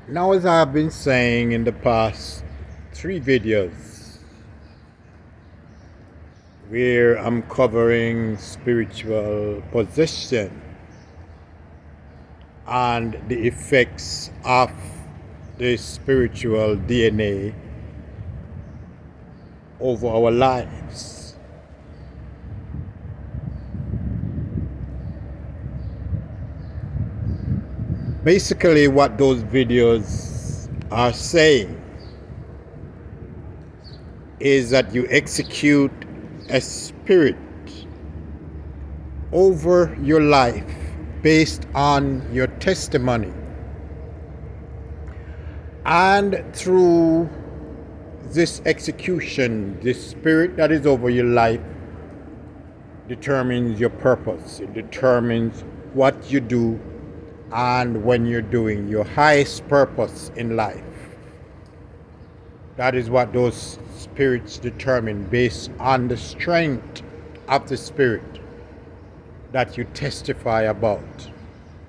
Now, as I've been saying in the past 3 videos, where I'm covering spiritual possession and the effects of the spiritual DNA over our lives. Basically, what those videos are saying is that you execute a spirit over your life based on your testimony. And through this execution, the spirit that is over your life determines your purpose. It determines what you do and when you're doing your highest purpose in life. That is what those spirits determine based on the strength of the spirit that you testify about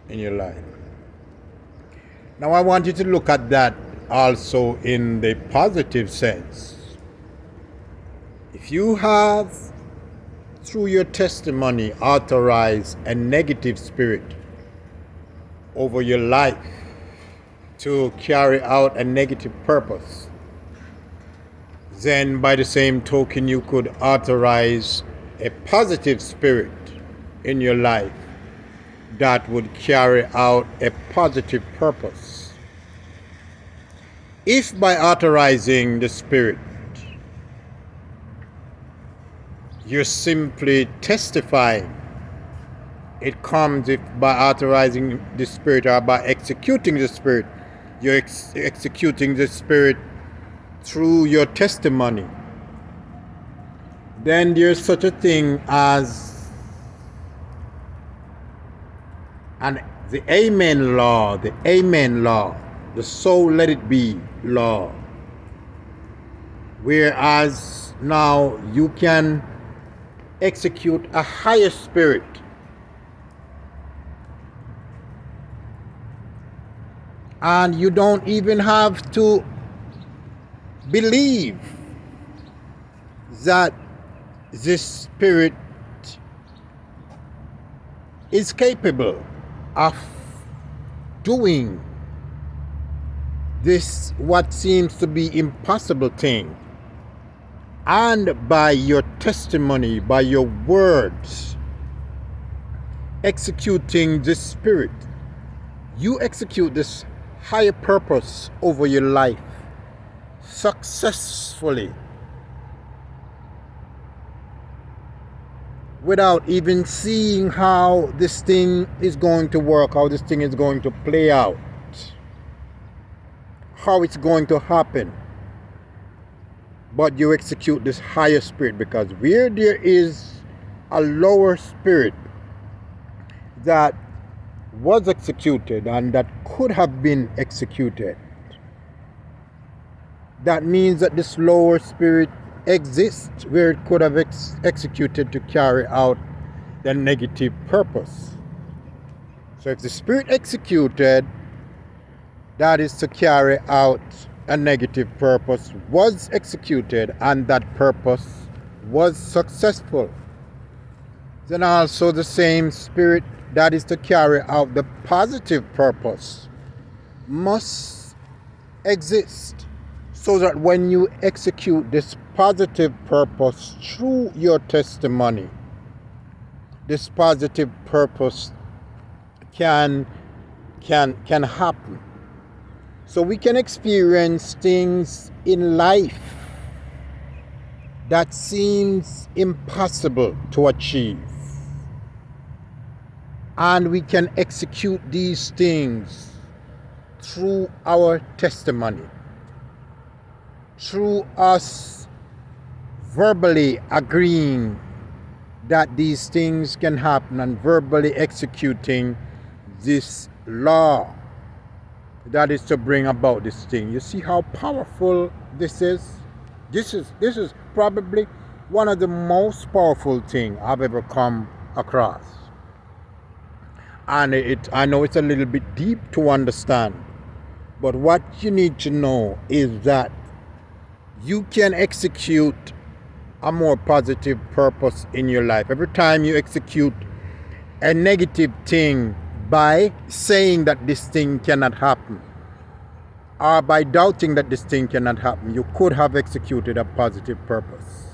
in your life. Now, I want you to look at that also in the positive sense. If you have, through your testimony, authorized a negative spirit over your life to carry out a negative purpose, then by the same token you could authorize a positive spirit in your life that would carry out a positive purpose. If by authorizing the spirit you're simply testifying, it comes if by authorizing the spirit or by executing the spirit, you're executing the spirit through your testimony, then there's such a thing as the Amen law, the so let it be law. Whereas now you can execute a higher spirit and you don't even have to believe that this spirit is capable of doing this, what seems to be impossible thing. And by your testimony, by your words, executing this spirit, you execute this higher purpose over your life successfully without even seeing how this thing is going to work, how this thing is going to play out, how it's going to happen. But you execute this higher spirit, because where there is a lower spirit that was executed and that could have been executed, that means that this lower spirit exists where it could have executed to carry out the negative purpose. So if the spirit executed, that is to carry out a negative purpose, was executed and that purpose was successful, then also the same spirit that is to carry out the positive purpose must exist, so that when you execute this positive purpose through your testimony, this positive purpose can happen. So we can experience things in life that seems impossible to achieve, and we can execute these things through our testimony, through us verbally agreeing that these things can happen and verbally executing this law that is to bring about this thing. You see how powerful this is? This is probably one of the most powerful things I've ever come across. And I know it's a little bit deep to understand, But what you need to know is that you can execute a more positive purpose in your life. Every time you execute a negative thing by saying that this thing cannot happen, or by doubting that this thing cannot happen, you could have executed a positive purpose.